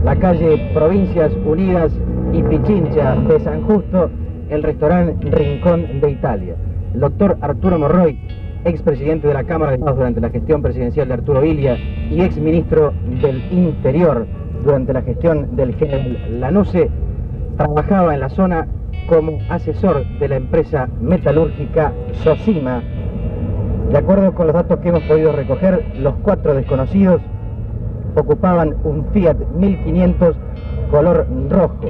la calle Provincias Unidas y Pichincha de San Justo, el restaurante Rincón de Italia. El doctor Arturo Monroy, expresidente de la Cámara de Diputados durante la gestión presidencial de Arturo Illia y exministro del Interior durante la gestión del general Lanusse, trabajaba en la zona como asesor de la empresa metalúrgica Socima. De acuerdo con los datos que hemos podido recoger, los 4 desconocidos ocupaban un Fiat 1500 color rojo.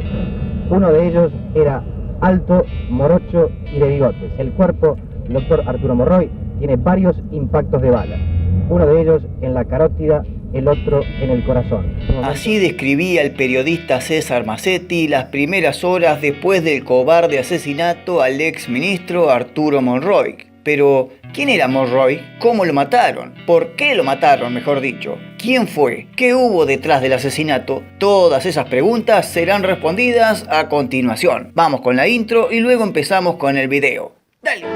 Uno de ellos era alto, morocho y de bigotes. El cuerpo del doctor Arturo Monroy tiene varios impactos de bala. Uno de ellos en la carótida, el otro en el corazón. Así describía el periodista César Massetti las primeras horas después del cobarde asesinato al ex ministro Arturo Monroy. Pero, ¿quién era Monroy? ¿Cómo lo mataron? ¿Por qué lo mataron, mejor dicho? ¿Quién fue? ¿Qué hubo detrás del asesinato? Todas esas preguntas serán respondidas a continuación. Vamos con la intro y luego empezamos con el video. ¡Dale!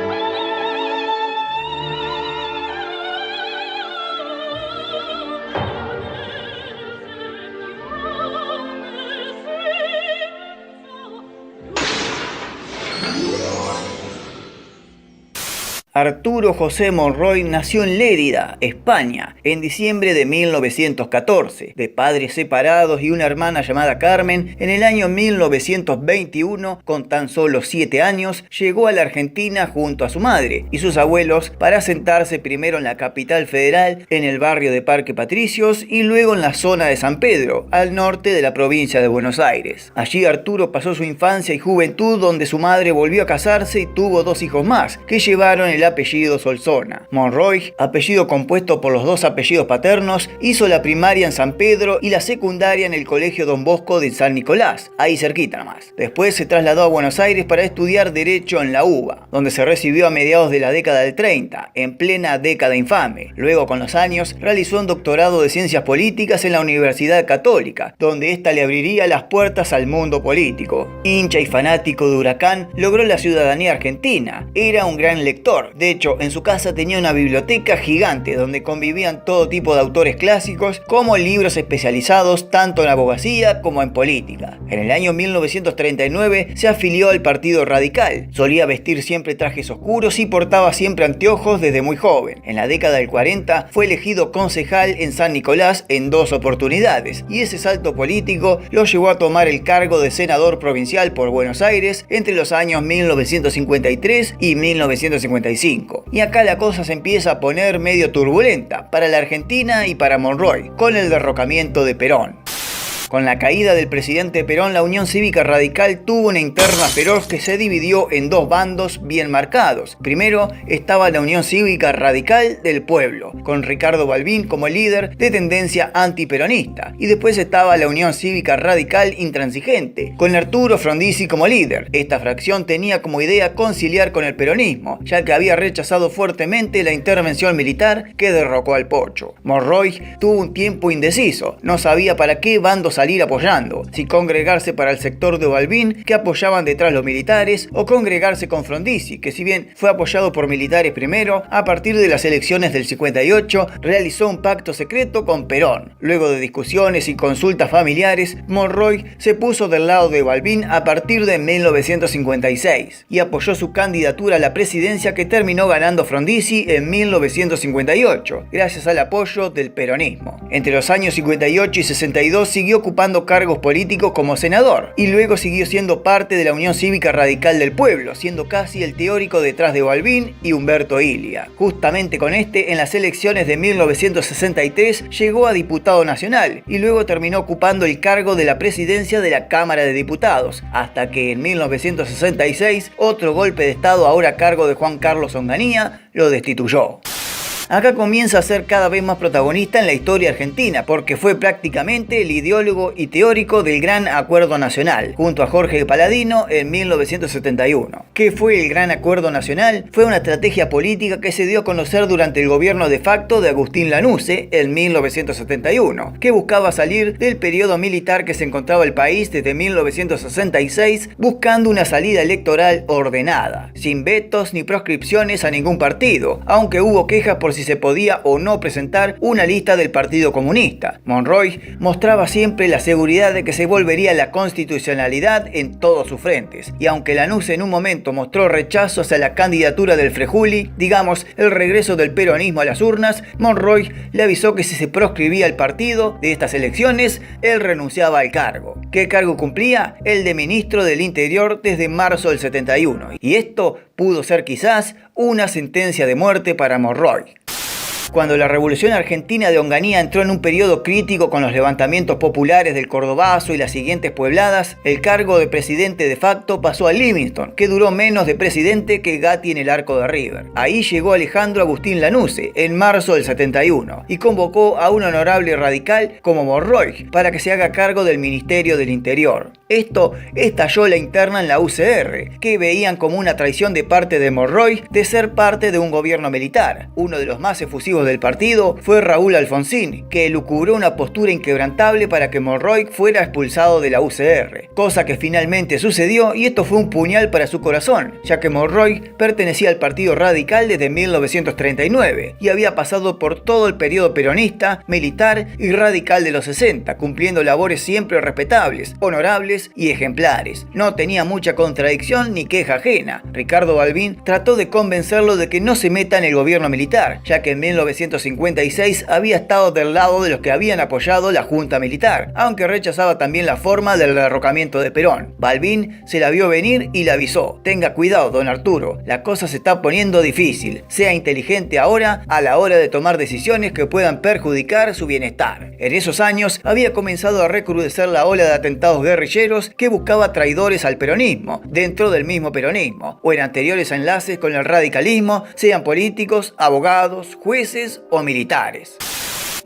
Arturo José Monroy nació en Lérida, España, en diciembre de 1914, de padres separados y una hermana llamada Carmen. En el año 1921, con tan solo 7 años, llegó a la Argentina junto a su madre y sus abuelos para asentarse primero en la capital federal, en el barrio de Parque Patricios, y luego en la zona de San Pedro, al norte de la provincia de Buenos Aires. Allí Arturo pasó su infancia y juventud, donde su madre volvió a casarse y tuvo 2 hijos más, que llevaron el apellido Solsona. Monroy, apellido compuesto por los 2 apellidos paternos, hizo la primaria en San Pedro y la secundaria en el Colegio Don Bosco de San Nicolás, ahí cerquita nomás. Después se trasladó a Buenos Aires para estudiar Derecho en la UBA, donde se recibió a mediados de la década del 30, en plena década infame. Luego, con los años, realizó un doctorado de Ciencias Políticas en la Universidad Católica, donde ésta le abriría las puertas al mundo político. Hincha y fanático de Huracán, logró la ciudadanía argentina. Era un gran lector. De hecho, en su casa tenía una biblioteca gigante donde convivían todo tipo de autores clásicos, como libros especializados tanto en abogacía como en política. En el año 1939 se afilió al Partido Radical. Solía vestir siempre trajes oscuros y portaba siempre anteojos desde muy joven. En la década del 40 fue elegido concejal en San Nicolás en 2 oportunidades, y ese salto político lo llevó a tomar el cargo de senador provincial por Buenos Aires entre los años 1953 y 1955. Y acá la cosa se empieza a poner medio turbulenta para la Argentina y para Monroy, con el derrocamiento de Perón. Con la caída del presidente Perón, la Unión Cívica Radical tuvo una interna feroz que se dividió en 2 bandos bien marcados. Primero estaba la Unión Cívica Radical del Pueblo, con Ricardo Balbín como líder de tendencia antiperonista. Y después estaba la Unión Cívica Radical Intransigente, con Arturo Frondizi como líder. Esta fracción tenía como idea conciliar con el peronismo, ya que había rechazado fuertemente la intervención militar que derrocó al Pocho. Monroy tuvo un tiempo indeciso, no sabía para qué bando salir apoyando, si congregarse para el sector de Balbín, que apoyaban detrás los militares, o congregarse con Frondizi, que si bien fue apoyado por militares primero, a partir de las elecciones del 58 realizó un pacto secreto con Perón. Luego de discusiones y consultas familiares, Monroy se puso del lado de Balbín a partir de 1956 y apoyó su candidatura a la presidencia, que terminó ganando Frondizi en 1958, gracias al apoyo del peronismo. Entre los años 58 y 62 siguió ocupando cargos políticos como senador, y luego siguió siendo parte de la Unión Cívica Radical del Pueblo, siendo casi el teórico detrás de Balbín y Humberto Illia. Justamente con este, en las elecciones de 1963 llegó a diputado nacional y luego terminó ocupando el cargo de la presidencia de la Cámara de Diputados, hasta que en 1966 otro golpe de estado, ahora a cargo de Juan Carlos Onganía, lo destituyó. Acá comienza a ser cada vez más protagonista en la historia argentina, porque fue prácticamente el ideólogo y teórico del Gran Acuerdo Nacional, junto a Jorge Paladino en 1971. ¿Qué fue el Gran Acuerdo Nacional? Fue una estrategia política que se dio a conocer durante el gobierno de facto de Agustín Lanusse en 1971, que buscaba salir del periodo militar que se encontraba el país desde 1966, buscando una salida electoral ordenada, sin vetos ni proscripciones a ningún partido, aunque hubo quejas por por si se podía o no presentar una lista del Partido Comunista. Monroy mostraba siempre la seguridad de que se volvería la constitucionalidad en todos sus frentes, y aunque Lanús en un momento mostró rechazo hacia la candidatura del Frejuli, digamos el regreso del peronismo a las urnas, Monroy le avisó que si se proscribía el partido de estas elecciones, él renunciaba al cargo. ¿Qué cargo cumplía? El de ministro del Interior desde marzo del 71, y esto pudo ser quizás una sentencia de muerte para Monroy. Cuando la Revolución Argentina de Onganía entró en un periodo crítico con los levantamientos populares del Cordobazo y las siguientes puebladas, el cargo de presidente de facto pasó a Livingston, que duró menos de presidente que Gatti en el Arco de River. Ahí llegó Alejandro Agustín Lanusse en marzo del 71 y convocó a un honorable radical como Monroy para que se haga cargo del Ministerio del Interior. Esto estalló la interna en la UCR, que veían como una traición de parte de Monroy de ser parte de un gobierno militar. Uno de los más efusivos del partido fue Raúl Alfonsín, que elucubró una postura inquebrantable para que Monroy fuera expulsado de la UCR, cosa que finalmente sucedió, y esto fue un puñal para su corazón, ya que Monroy pertenecía al Partido Radical desde 1939 y había pasado por todo el periodo peronista, militar y radical de los 60, cumpliendo labores siempre respetables, honorables y ejemplares. No tenía mucha contradicción ni queja ajena. Ricardo Balbín trató de convencerlo de que no se meta en el gobierno militar, ya que en 1956 había estado del lado de los que habían apoyado la junta militar, aunque rechazaba también la forma del derrocamiento de Perón. Balbín se la vio venir y le avisó: tenga cuidado, don Arturo, la cosa se está poniendo difícil, sea inteligente ahora a la hora de tomar decisiones que puedan perjudicar su bienestar. En esos años había comenzado a recrudecer la ola de atentados guerrilleros que buscaba traidores al peronismo, dentro del mismo peronismo, o en anteriores enlaces con el radicalismo, sean políticos, abogados, jueces o militares.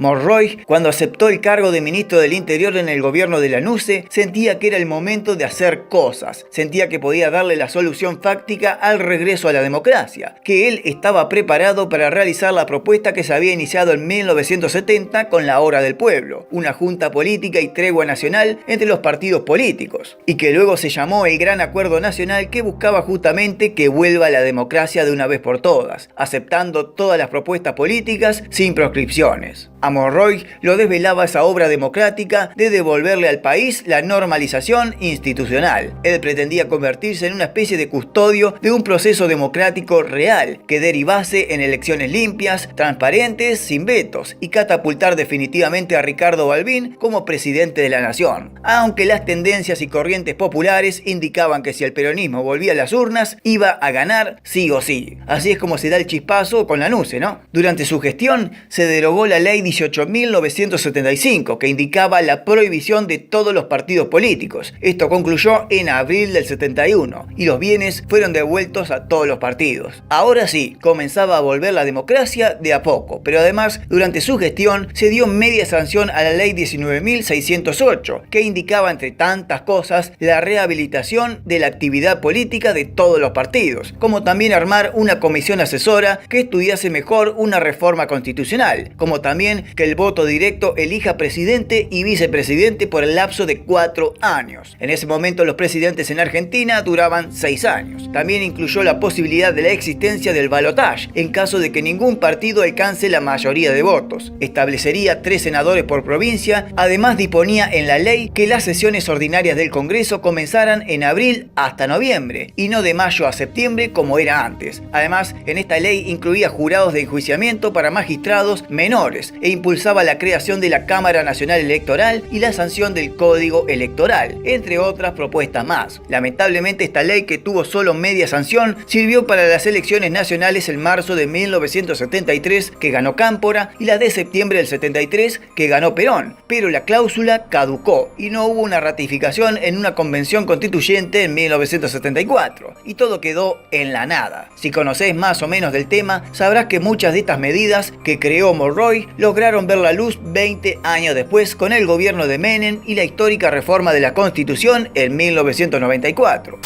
Monroy, cuando aceptó el cargo de ministro del Interior en el gobierno de Lanusse, sentía que era el momento de hacer cosas, sentía que podía darle la solución fáctica al regreso a la democracia, que él estaba preparado para realizar la propuesta que se había iniciado en 1970 con la Hora del Pueblo, una junta política y tregua nacional entre los partidos políticos, y que luego se llamó el Gran Acuerdo Nacional, que buscaba justamente que vuelva la democracia de una vez por todas, aceptando todas las propuestas políticas sin proscripciones. A Monroy lo desvelaba esa obra democrática de devolverle al país la normalización institucional. Él pretendía convertirse en una especie de custodio de un proceso democrático real que derivase en elecciones limpias, transparentes, sin vetos, y catapultar definitivamente a Ricardo Balbín como presidente de la nación. Aunque las tendencias y corrientes populares indicaban que si el peronismo volvía a las urnas, iba a ganar sí o sí. Así es como se da el chispazo con Lanusse, ¿no? Durante su gestión se derogó la ley 18.975, que indicaba la prohibición de todos los partidos políticos. Esto concluyó en abril del 71 y los bienes fueron devueltos a todos los partidos. Ahora sí, comenzaba a volver la democracia de a poco, pero además durante su gestión se dio media sanción a la ley 19.608, que indicaba entre tantas cosas la rehabilitación de la actividad política de todos los partidos, como también armar una comisión asesora que estudiase mejor una reforma constitucional, como también que el voto directo elija presidente y vicepresidente por el lapso de 4 años. En ese momento los presidentes en Argentina duraban 6 años. También incluyó la posibilidad de la existencia del balotaje en caso de que ningún partido alcance la mayoría de votos. Establecería 3 senadores por provincia. Además disponía en la ley que las sesiones ordinarias del Congreso comenzaran en abril hasta noviembre y no de mayo a septiembre como era antes. Además, en esta ley incluía jurados de enjuiciamiento para magistrados menores e impulsaba la creación de la Cámara Nacional Electoral y la sanción del Código Electoral, entre otras propuestas más. Lamentablemente, esta ley, que tuvo solo media sanción, sirvió para las elecciones nacionales en marzo de 1973, que ganó Cámpora, y las de septiembre del 73, que ganó Perón, pero la cláusula caducó y no hubo una ratificación en una convención constituyente en 1974, y todo quedó en la nada. Si conocés más o menos del tema, sabrás que muchas de estas medidas que creó Monroy lograron ver la luz 20 años después con el gobierno de Menem y la histórica reforma de la Constitución en 1994.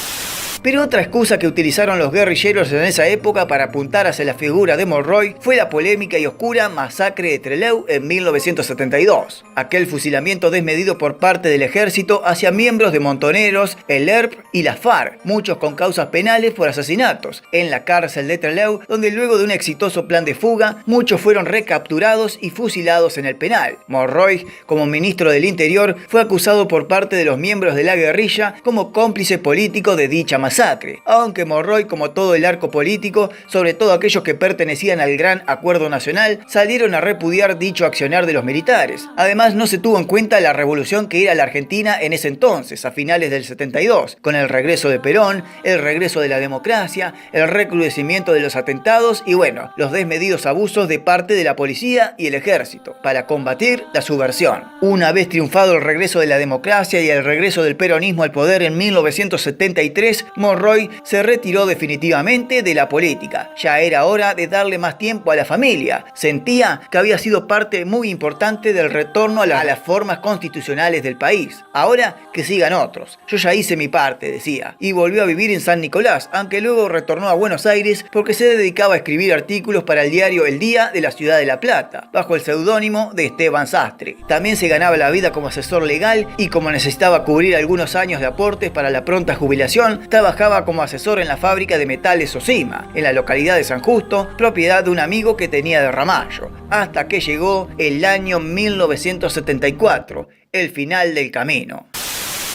Pero otra excusa que utilizaron los guerrilleros en esa época para apuntar hacia la figura de Monroy fue la polémica y oscura masacre de Trelew en 1972. Aquel fusilamiento desmedido por parte del ejército hacia miembros de Montoneros, el ERP y la FARC, muchos con causas penales por asesinatos, en la cárcel de Trelew, donde luego de un exitoso plan de fuga, muchos fueron recapturados y fusilados en el penal. Monroy, como ministro del Interior, fue acusado por parte de los miembros de la guerrilla como cómplice político de dicha masacre, aunque Monroy, como todo el arco político, sobre todo aquellos que pertenecían al Gran Acuerdo Nacional, salieron a repudiar dicho accionar de los militares. Además, no se tuvo en cuenta la revolución que era la Argentina en ese entonces, a finales del 72, con el regreso de Perón, el regreso de la democracia, el recrudecimiento de los atentados y bueno, los desmedidos abusos de parte de la policía y el ejército, para combatir la subversión. Una vez triunfado el regreso de la democracia y el regreso del peronismo al poder en 1973, Monroy se retiró definitivamente de la política. Ya era hora de darle más tiempo a la familia. Sentía que había sido parte muy importante del retorno a las formas constitucionales del país. Ahora que sigan otros. Yo ya hice mi parte, decía, y volvió a vivir en San Nicolás, aunque luego retornó a Buenos Aires porque se dedicaba a escribir artículos para el diario El Día de la Ciudad de La Plata, bajo el seudónimo de Esteban Sastre. También se ganaba la vida como asesor legal y como necesitaba cubrir algunos años de aportes para la pronta jubilación, trabajaba como asesor en la fábrica de metales Sosima, en la localidad de San Justo, propiedad de un amigo que tenía de Ramallo, hasta que llegó el año 1974, el final del camino.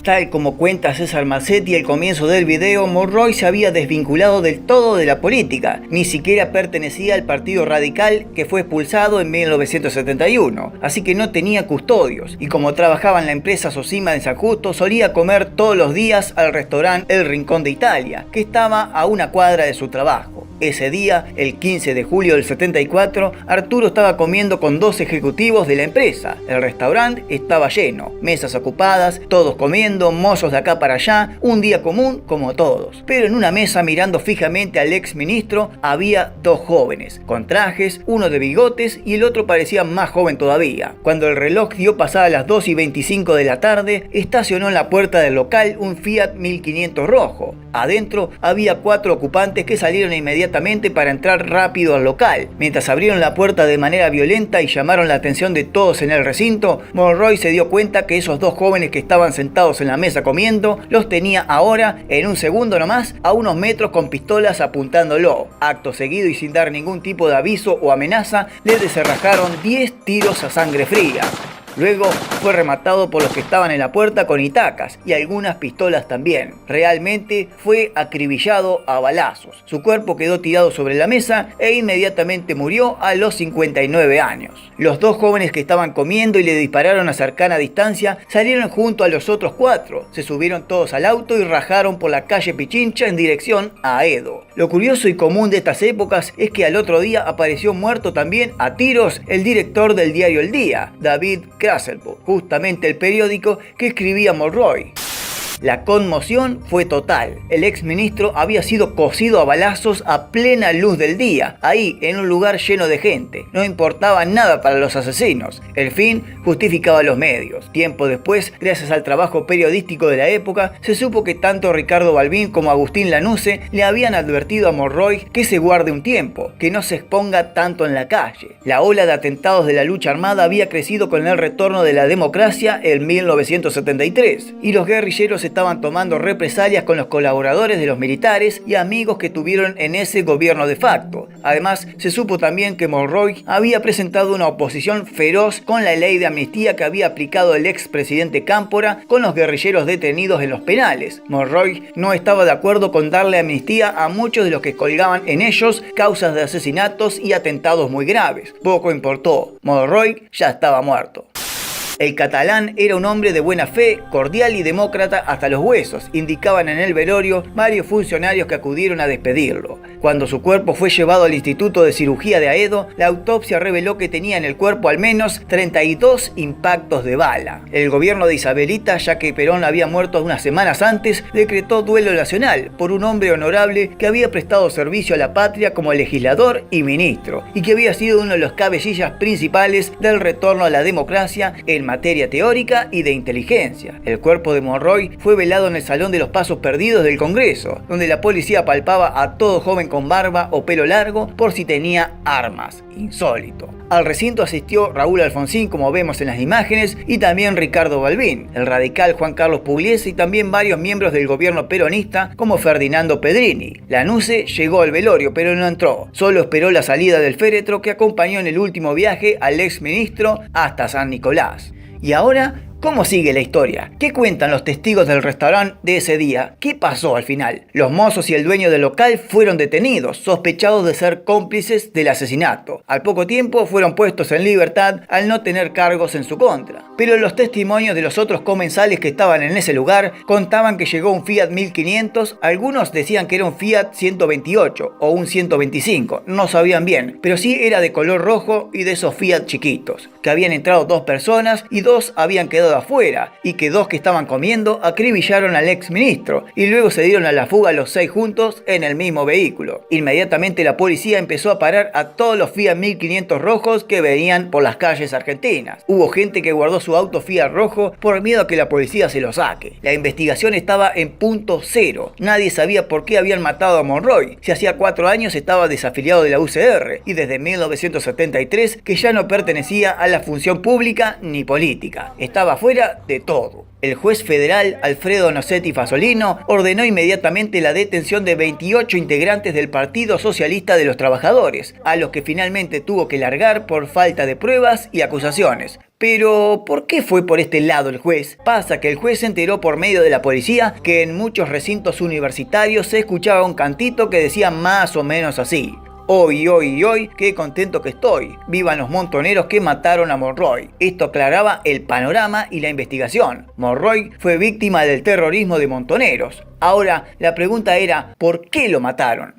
Tal como cuenta César Mazzetti al comienzo del video, Monroy se había desvinculado del todo de la política, ni siquiera pertenecía al Partido Radical que fue expulsado en 1971, así que no tenía custodios, y como trabajaba en la empresa Sosima de San Justo, solía comer todos los días al restaurante El Rincón de Italia, que estaba a una cuadra de su trabajo. Ese día, el 15 de julio del 74, Arturo estaba comiendo con 2 ejecutivos de la empresa. El restaurante estaba lleno, mesas ocupadas, todos comiendo, mozos de acá para allá, un día común como todos. Pero en una mesa, mirando fijamente al ex ministro, había 2 jóvenes, con trajes, uno de bigotes y el otro parecía más joven todavía. Cuando el reloj dio pasadas las 2:25 de la tarde, estacionó en la puerta del local un Fiat 1500 rojo. Adentro había 4 ocupantes que salieron inmediatamente para entrar rápido al local. Mientras abrieron la puerta de manera violenta y llamaron la atención de todos en el recinto, Monroy se dio cuenta que esos 2 jóvenes que estaban sentados en la mesa comiendo, los tenía ahora, en un segundo nomás, a unos metros con pistolas apuntándolo. Acto seguido y sin dar ningún tipo de aviso o amenaza, le desenrajaron 10 tiros a sangre fría. Luego fue rematado por los que estaban en la puerta con itacas y algunas pistolas también. Realmente fue acribillado a balazos. Su cuerpo quedó tirado sobre la mesa e inmediatamente murió a los 59 años. Los 2 jóvenes que estaban comiendo y le dispararon a cercana distancia salieron junto a los otros 4. Se subieron todos al auto y rajaron por la calle Pichincha en dirección a Edo. Lo curioso y común de estas épocas es que al otro día apareció muerto también a tiros el director del diario El Día, David Krasselburg, justamente el periódico que escribía Monroy. La conmoción fue total. El exministro había sido cosido a balazos a plena luz del día, ahí en un lugar lleno de gente. No importaba nada para los asesinos. El fin justificaba los medios. Tiempo después, gracias al trabajo periodístico de la época, se supo que tanto Ricardo Balbín como Agustín Lanusse le habían advertido a Monroy que se guarde un tiempo, que no se exponga tanto en la calle. La ola de atentados de la lucha armada había crecido con el retorno de la democracia en 1973, y los guerrilleros estaban tomando represalias con los colaboradores de los militares y amigos que tuvieron en ese gobierno de facto. Además, se supo también que Monroy había presentado una oposición feroz con la ley de amnistía que había aplicado el expresidente Cámpora con los guerrilleros detenidos en los penales. Monroy no estaba de acuerdo con darle amnistía a muchos de los que colgaban en ellos causas de asesinatos y atentados muy graves. Poco importó, Monroy ya estaba muerto. El catalán era un hombre de buena fe, cordial y demócrata hasta los huesos, indicaban en el velorio varios funcionarios que acudieron a despedirlo. Cuando su cuerpo fue llevado al Instituto de Cirugía de Aedo, la autopsia reveló que tenía en el cuerpo al menos 32 impactos de bala. El gobierno de Isabelita, ya que Perón había muerto unas semanas antes, decretó duelo nacional por un hombre honorable que había prestado servicio a la patria como legislador y ministro, y que había sido uno de los cabecillas principales del retorno a la democracia en materia teórica y de inteligencia. El cuerpo de Monroy fue velado en el Salón de los Pasos Perdidos del Congreso, donde la policía palpaba a todo joven con barba o pelo largo por si tenía armas. Insólito. Al recinto asistió Raúl Alfonsín, como vemos en las imágenes, y también Ricardo Balbín, el radical Juan Carlos Pugliese y también varios miembros del gobierno peronista como Ferdinando Pedrini. Lanusse llegó al velorio pero no entró, solo esperó la salida del féretro que acompañó en el último viaje al exministro hasta San Nicolás. Y ahora, ¿cómo sigue la historia? ¿Qué cuentan los testigos del restaurante de ese día? ¿Qué pasó al final? Los mozos y el dueño del local fueron detenidos, sospechados de ser cómplices del asesinato. Al poco tiempo fueron puestos en libertad al no tener cargos en su contra. Pero los testimonios de los otros comensales que estaban en ese lugar contaban que llegó un Fiat 1500, algunos decían que era un Fiat 128 o un 125, no sabían bien, pero sí era de color rojo y de esos Fiat chiquitos, que habían entrado 2 personas y 2 habían quedado afuera, y que 2 que estaban comiendo acribillaron al exministro y luego se dieron a la fuga los 6 juntos en el mismo vehículo. Inmediatamente la policía empezó a parar a todos los Fiat 1500 rojos que venían por las calles argentinas. Hubo gente que guardó su auto Fiat rojo por miedo a que la policía se lo saque. La investigación estaba en punto cero. Nadie sabía por qué habían matado a Monroy, si hacía 4 años estaba desafiliado de la UCR y desde 1973 que ya no pertenecía a la función pública ni política. Estaba fuera de todo. El juez federal Alfredo Nocetti Fasolino ordenó inmediatamente la detención de 28 integrantes del Partido Socialista de los Trabajadores, a los que finalmente tuvo que largar por falta de pruebas y acusaciones. Pero, ¿por qué fue por este lado el juez? Pasa que el juez se enteró por medio de la policía que en muchos recintos universitarios se escuchaba un cantito que decía más o menos así: hoy, hoy, hoy, qué contento que estoy. Vivan los montoneros que mataron a Monroy. Esto aclaraba el panorama y la investigación. Monroy fue víctima del terrorismo de montoneros. Ahora, la pregunta era, ¿por qué lo mataron?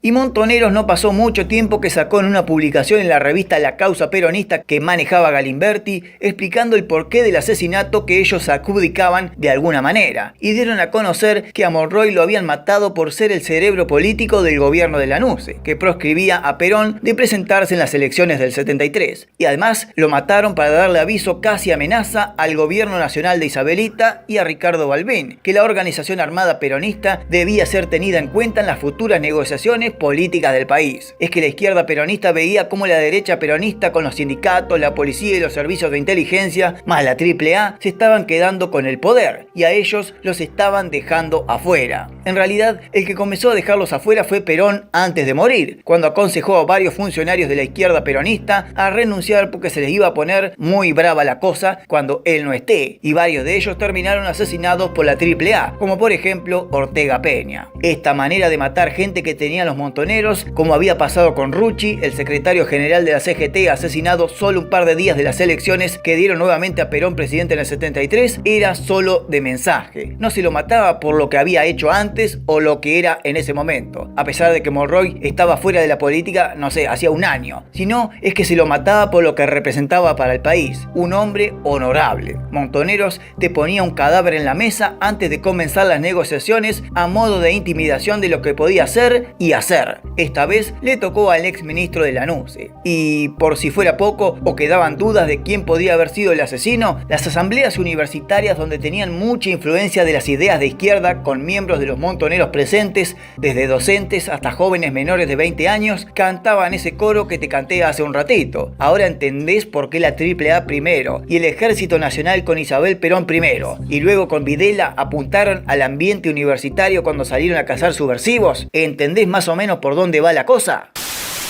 Y Montoneros no pasó mucho tiempo que sacó en una publicación en la revista La Causa Peronista que manejaba Galimberti, explicando el porqué del asesinato que ellos adjudicaban de alguna manera, y dieron a conocer que a Monroy lo habían matado por ser el cerebro político del gobierno de Lanusse, que proscribía a Perón de presentarse en las elecciones del 73, y además lo mataron para darle aviso casi amenaza al gobierno nacional de Isabelita y a Ricardo Balbín, que la organización armada peronista debía ser tenida en cuenta en las futuras negociaciones políticas del país. Es que la izquierda peronista veía cómo la derecha peronista, con los sindicatos, la policía y los servicios de inteligencia, más la AAA, se estaban quedando con el poder y a ellos los estaban dejando afuera. En realidad, el que comenzó a dejarlos afuera fue Perón antes de morir, cuando aconsejó a varios funcionarios de la izquierda peronista a renunciar porque se les iba a poner muy brava la cosa cuando él no esté, y varios de ellos terminaron asesinados por la AAA, como por ejemplo Ortega Peña. Esta manera de matar gente que tenían los montoneros, como había pasado con Rucci, el secretario general de la CGT, asesinado solo un par de días de las elecciones que dieron nuevamente a Perón presidente en el 73, era solo de mensaje. No se lo mataba por lo que había hecho antes o lo que era en ese momento, a pesar de que Monroy estaba fuera de la política, no sé, hacía un año, sino es que se lo mataba por lo que representaba para el país, un hombre honorable. Montoneros te ponía un cadáver en la mesa antes de comenzar las negociaciones a modo de intimidación de lo que podía hacer y hacer. Esta vez le tocó al exministro de Lanusse. Y por si fuera poco o quedaban dudas de quién podía haber sido el asesino, las asambleas universitarias, donde tenían mucha influencia de las ideas de izquierda, con miembros de los montoneros presentes, desde docentes hasta jóvenes menores de 20 años, cantaban ese coro que te canté hace un ratito. Ahora entendés por qué la AAA primero y el Ejército Nacional con Isabel Perón primero, y luego con Videla apuntaron al ambiente universitario cuando salieron a cazar subversivos. ¿Entendés más o menos por dónde va la cosa?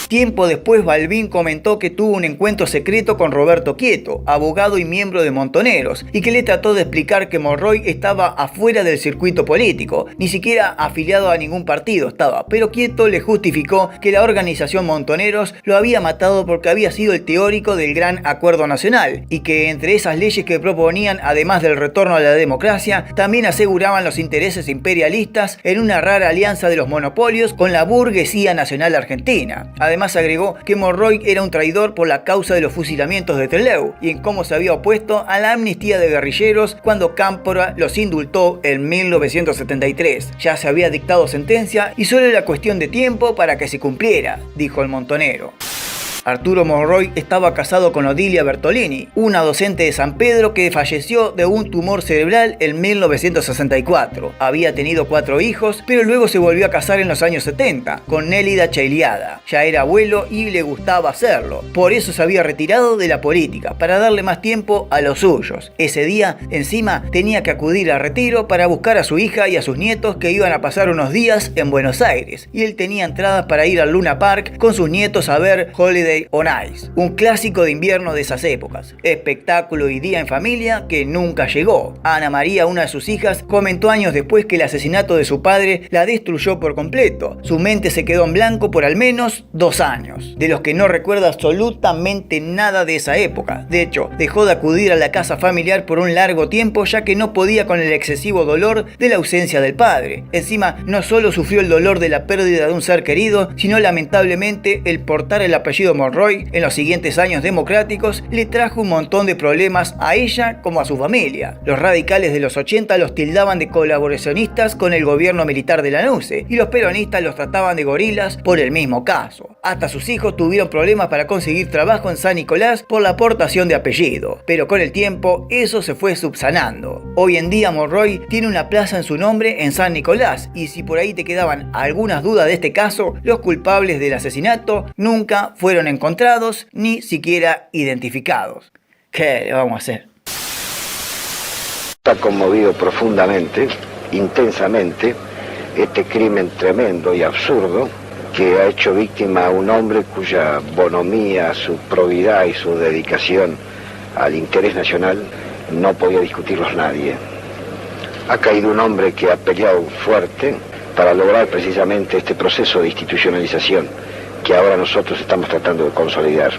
Tiempo después, Balbín comentó que tuvo un encuentro secreto con Roberto Quieto, abogado y miembro de Montoneros, y que le trató de explicar que Monroy estaba afuera del circuito político, ni siquiera afiliado a ningún partido estaba, pero Quieto le justificó que la organización Montoneros lo había matado porque había sido el teórico del Gran Acuerdo Nacional, y que entre esas leyes que proponían, además del retorno a la democracia, también aseguraban los intereses imperialistas en una rara alianza de los monopolios con la burguesía nacional argentina. Además agregó que Monroy era un traidor por la causa de los fusilamientos de Trelew y en cómo se había opuesto a la amnistía de guerrilleros cuando Cámpora los indultó en 1973. Ya se había dictado sentencia y solo era cuestión de tiempo para que se cumpliera, dijo el montonero. Arturo Monroy estaba casado con Odilia Bertolini, una docente de San Pedro que falleció de un tumor cerebral en 1964. Había tenido 4 hijos, pero luego se volvió a casar en los años 70 con Nélida Cheiliada. Ya era abuelo y le gustaba hacerlo. Por eso se había retirado de la política, para darle más tiempo a los suyos. Ese día, encima, tenía que acudir al retiro para buscar a su hija y a sus nietos que iban a pasar unos días en Buenos Aires. Y él tenía entradas para ir al Luna Park con sus nietos a ver Holiday on Ice, un clásico de invierno de esas épocas. Espectáculo y día en familia que nunca llegó. Ana María, una de sus hijas, comentó años después que el asesinato de su padre la destruyó por completo. Su mente se quedó en blanco por al menos 2 años, de los que no recuerda absolutamente nada de esa época. De hecho, dejó de acudir a la casa familiar por un largo tiempo, ya que no podía con el excesivo dolor de la ausencia del padre. Encima, no solo sufrió el dolor de la pérdida de un ser querido, sino lamentablemente el portar el apellido Monroy en los siguientes años democráticos le trajo un montón de problemas a ella como a su familia. Los radicales de los 80 los tildaban de colaboracionistas con el gobierno militar de la NUCE y los peronistas los trataban de gorilas por el mismo caso. Hasta sus hijos tuvieron problemas para conseguir trabajo en San Nicolás por la aportación de apellido, pero con el tiempo eso se fue subsanando. Hoy en día Monroy tiene una plaza en su nombre en San Nicolás, y si por ahí te quedaban algunas dudas de este caso, los culpables del asesinato nunca fueron encontrados ni siquiera identificados. ¿Qué le vamos a hacer? Está conmovido profundamente, intensamente, este crimen tremendo y absurdo que ha hecho víctima a un hombre cuya bonomía, su probidad y su dedicación al interés nacional no podía discutirlos nadie. Ha caído un hombre que ha peleado fuerte para lograr precisamente este proceso de institucionalización que ahora nosotros estamos tratando de consolidar.